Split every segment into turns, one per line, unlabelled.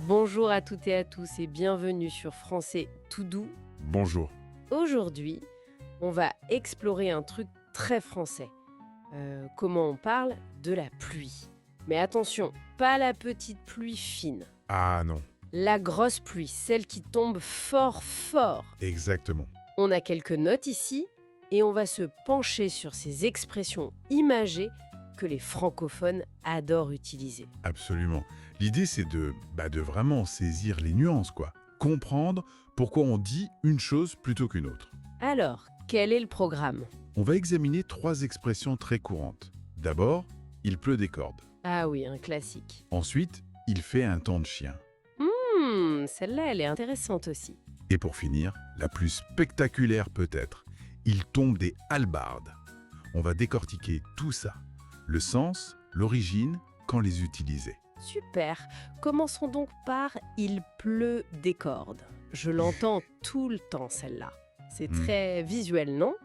Bonjour à toutes et à tous et bienvenue sur Français tout doux.
Bonjour.
Aujourd'hui, on va explorer un truc très français. Comment on parle de la pluie. Mais attention, pas la petite pluie fine.
Ah non,
La grosse pluie, celle qui tombe fort fort.
exactement.
On a quelques notes ici et on va se pencher sur ces expressions imagées que les francophones adorent utiliser.
Absolument. L'idée, c'est de vraiment saisir les nuances, quoi. Comprendre pourquoi on dit une chose plutôt qu'une autre.
Alors, quel est le programme ?
On va examiner 3 expressions très courantes. D'abord, il pleut des cordes.
Ah oui, un classique.
Ensuite, il fait un temps de chien.
Celle-là, elle est intéressante aussi.
Et pour finir, la plus spectaculaire peut-être, il tombe des hallebardes. On va décortiquer tout ça. Le sens, l'origine, quand les utiliser.
Super. Commençons donc par « il pleut des cordes ». Je l'entends tout le temps, celle-là. C'est très visuel, non ?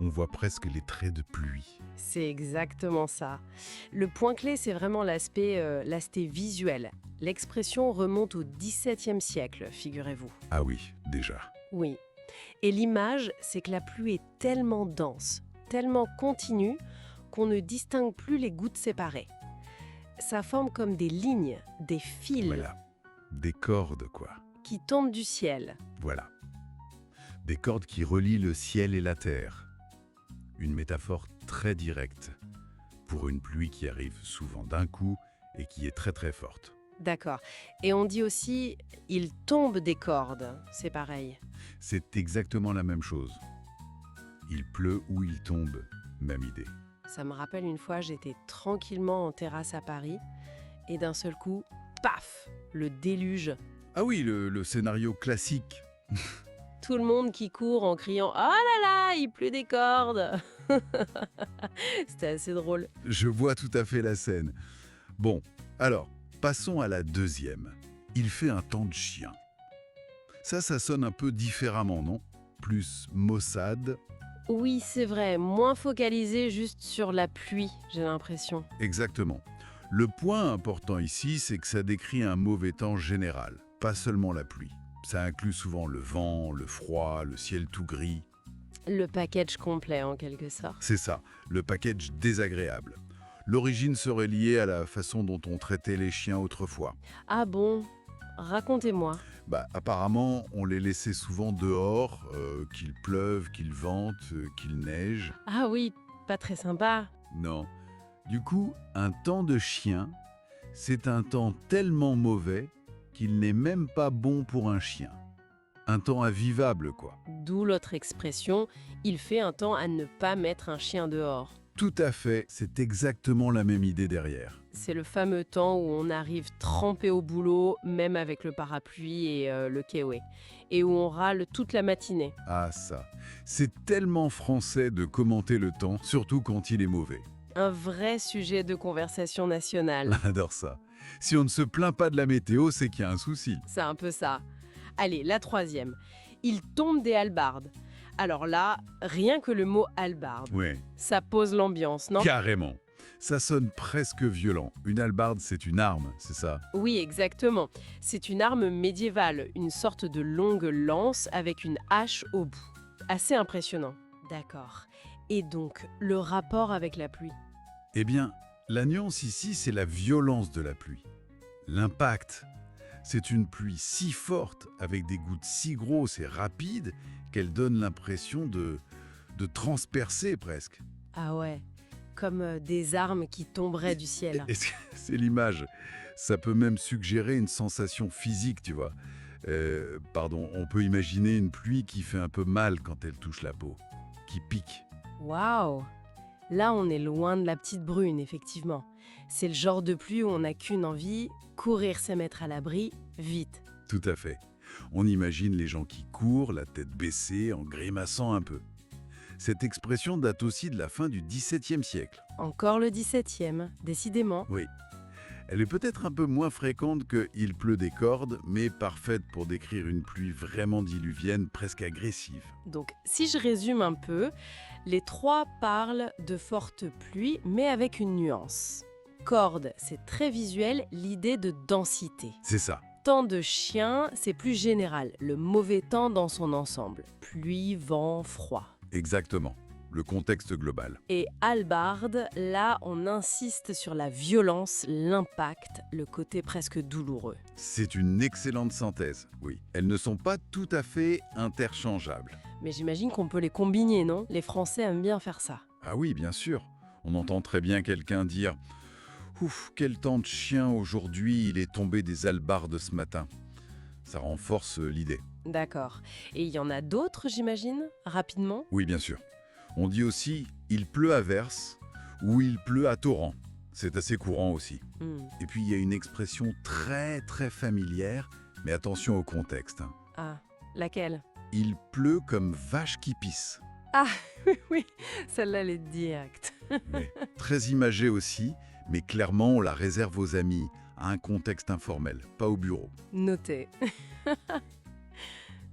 On voit presque les traits de pluie.
C'est exactement ça. Le point clé, c'est vraiment l'aspect visuel. L'expression remonte au XVIIe siècle, figurez-vous.
Ah oui, déjà.
Oui. Et l'image, c'est que la pluie est tellement dense, tellement continue, qu'on ne distingue plus les gouttes séparées. Ça forme comme des lignes, des fils
Voilà. Des cordes, quoi.
qui tombent du ciel.
Voilà. Des cordes qui relient le ciel et la terre. Une métaphore très directe pour une pluie qui arrive souvent d'un coup et qui est très très forte.
D'accord. Et on dit aussi « il tombe des cordes », c'est pareil.
C'est exactement la même chose. Il pleut ou il tombe, même idée.
Ça me rappelle une fois, j'étais tranquillement en terrasse à Paris et d'un seul coup, paf, le déluge.
Ah oui, le scénario classique.
Tout le monde qui court en criant « oh là là, il pleut des cordes !» C'était assez drôle.
Je vois tout à fait la scène. Bon, alors, passons à la deuxième. Il fait un temps de chien. Ça sonne un peu différemment, non? Plus maussade.
Oui, c'est vrai, moins focalisé juste sur la pluie, j'ai l'impression.
Exactement. Le point important ici, c'est que ça décrit un mauvais temps général, pas seulement la pluie. Ça inclut souvent le vent, le froid, le ciel tout gris.
Le package complet, en quelque sorte.
C'est ça, le package désagréable. L'origine serait liée à la façon dont on traitait les chiens autrefois.
Ah bon ? Racontez-moi.
Apparemment, on les laissait souvent dehors, qu'il pleuve, qu'il vente, qu'il neige.
Ah oui, pas très sympa.
Non. Du coup, un temps de chien, c'est un temps tellement mauvais qu'il n'est même pas bon pour un chien. Un temps invivable, quoi.
D'où l'autre expression, il fait un temps à ne pas mettre un chien dehors.
Tout à fait, c'est exactement la même idée derrière.
C'est le fameux temps où on arrive trempé au boulot, même avec le parapluie et le kéoué, et où on râle toute la matinée.
Ah ça, c'est tellement français de commenter le temps, surtout quand il est mauvais.
Un vrai sujet de conversation nationale.
J'adore ça. Si on ne se plaint pas de la météo, c'est qu'il y a un souci.
C'est un peu ça. Allez, la troisième. Il tombe des hallebardes. Alors là, rien que le mot hallebarde,
Ouais,
ça pose l'ambiance, non ?
carrément. Ça sonne presque violent. Une hallebarde, c'est une arme, c'est ça?
Oui, exactement. C'est une arme médiévale, une sorte de longue lance avec une hache au bout. Assez impressionnant. D'accord. Et donc, le rapport avec la pluie ?
Eh bien, la nuance ici, c'est la violence de la pluie. L'impact. C'est une pluie si forte, avec des gouttes si grosses et rapides, qu'elle donne l'impression de transpercer presque.
Ah ouais, comme des armes qui tomberaient du ciel.
Et c'est l'image. Ça peut même suggérer une sensation physique, tu vois. On peut imaginer une pluie qui fait un peu mal quand elle touche la peau, qui pique.
Waouh ! Là, on est loin de la petite brune, effectivement. C'est le genre de pluie où on n'a qu'une envie, courir se mettre à l'abri, vite.
Tout à fait. On imagine les gens qui courent, la tête baissée, en grimaçant un peu. Cette expression date aussi de la fin du XVIIe siècle.
Encore le 17e, décidément.
Oui. Elle est peut-être un peu moins fréquente que « il pleut des cordes », mais parfaite pour décrire une pluie vraiment diluvienne, presque agressive.
Donc, si je résume un peu, Les trois parlent de fortes pluies, mais avec une nuance. Corde, c'est très visuel, l'idée de densité.
C'est ça.
Temps de chien, c'est plus général, le mauvais temps dans son ensemble. Pluie, vent, froid.
Exactement. Le contexte global.
Et hallebarde, là, on insiste sur la violence, l'impact, le côté presque douloureux.
C'est une excellente synthèse, oui. Elles ne sont pas tout à fait interchangeables.
Mais j'imagine qu'on peut les combiner, non? Les Français aiment bien faire ça.
Ah oui, bien sûr. On entend très bien quelqu'un dire « Ouf, quel temps de chien aujourd'hui, il est tombé des hallebardes ce matin ». Ça renforce l'idée.
D'accord. Et il y en a d'autres, j'imagine, rapidement?
Oui, bien sûr. On dit aussi « il pleut à verse » ou « il pleut à torrent ». C'est assez courant aussi. Et puis il y a une expression très très familière, mais attention au contexte.
Ah, laquelle?
Il pleut comme vache qui pisse.
Ah, oui, celle-là, elle est directe.
Oui. Très imagée aussi, mais clairement on la réserve aux amis, à un contexte informel, pas au bureau.
Noté.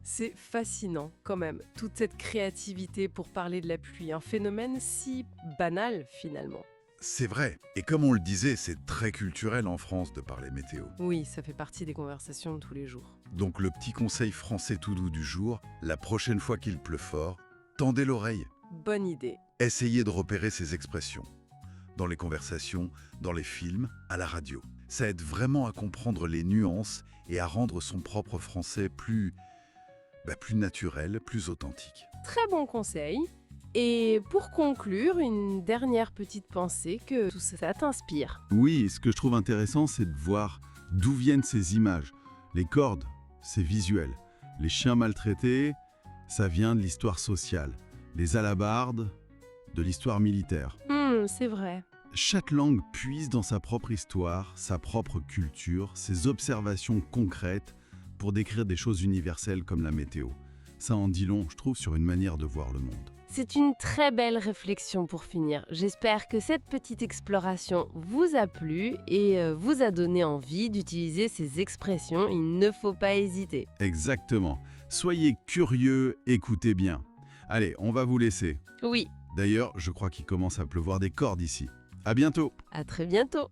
C'est fascinant quand même, toute cette créativité pour parler de la pluie, un phénomène si banal finalement.
C'est vrai, et comme on le disait, c'est très culturel en France de parler météo.
Oui, ça fait partie des conversations de tous les jours.
Donc le petit conseil français tout doux du jour, la prochaine fois qu'il pleut fort, tendez l'oreille.
Bonne idée.
Essayez de repérer ces expressions. Dans les conversations, dans les films, à la radio. Ça aide vraiment à comprendre les nuances et à rendre son propre français plus naturel, plus authentique.
Très bon conseil. Et pour conclure, une dernière petite pensée que tout ça t'inspire.
Oui, ce que je trouve intéressant, c'est de voir d'où viennent ces images. Les cordes, c'est visuel. Les chiens maltraités, ça vient de l'histoire sociale. Les alabardes, de l'histoire militaire.
C'est vrai.
Chaque langue puise dans sa propre histoire, sa propre culture, ses observations concrètes pour décrire des choses universelles comme la météo. Ça en dit long, je trouve, sur une manière de voir le monde.
C'est une très belle réflexion pour finir. J'espère que cette petite exploration vous a plu et vous a donné envie d'utiliser ces expressions. Il ne faut pas hésiter.
Exactement. Soyez curieux, écoutez bien. Allez, on va vous laisser.
Oui,
D'ailleurs, je crois qu'il commence à pleuvoir des cordes ici. À bientôt.
à très bientôt.